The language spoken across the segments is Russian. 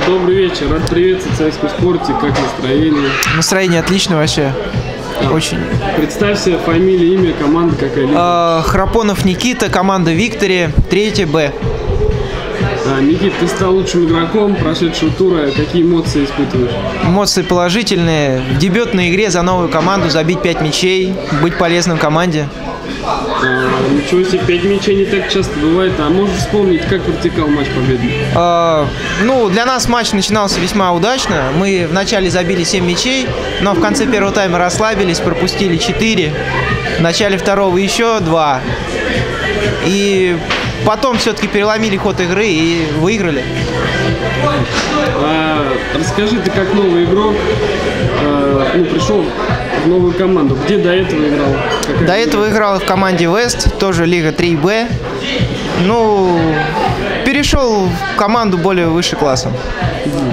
Добрый вечер, рад приветствовать в Советском спорте. Как настроение? Настроение отлично вообще. Очень. Представься, фамилия, имя, команда какая? Храпонов Никита, команда Виктория, 3 Б. Никит, ты стал лучшим игроком прошедшего тура. Какие эмоции испытываешь? Эмоции положительные. В дебютной игре за новую команду забить 5 мячей, быть полезным команде. Ничего себе, 5 мячей не так часто бывает. А можешь вспомнить, как протекал матч победный? Для нас матч начинался весьма удачно. Мы вначале забили 7 мячей, но в конце первого тайма расслабились, пропустили 4. В начале второго еще 2. И потом все-таки переломили ход игры и выиграли. Расскажи, ты как новый игрок пришел в новую команду. Где до этого играл? До этого играл в команде Вест, тоже Лига 3Б. Перешел в команду более выше классом.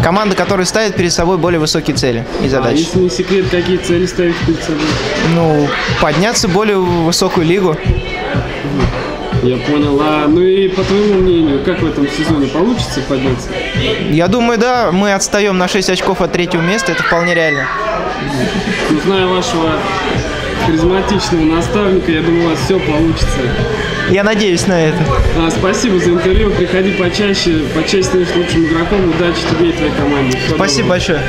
Команда, которая ставит перед собой более высокие цели и задачи. Если не секрет, какие цели ставишь перед собой? Подняться в более высокую лигу. Я понял. И по твоему мнению, как в этом сезоне получится подняться? Я думаю, да. Мы отстаем на 6 очков от 3-го места. Это вполне реально. Зная вашего харизматичного наставника, я думаю, у вас все получится. Я надеюсь на это. Спасибо за интервью. Приходи почаще станешь лучшим игроком. Удачи тебе и твоей команде. Спасибо большое.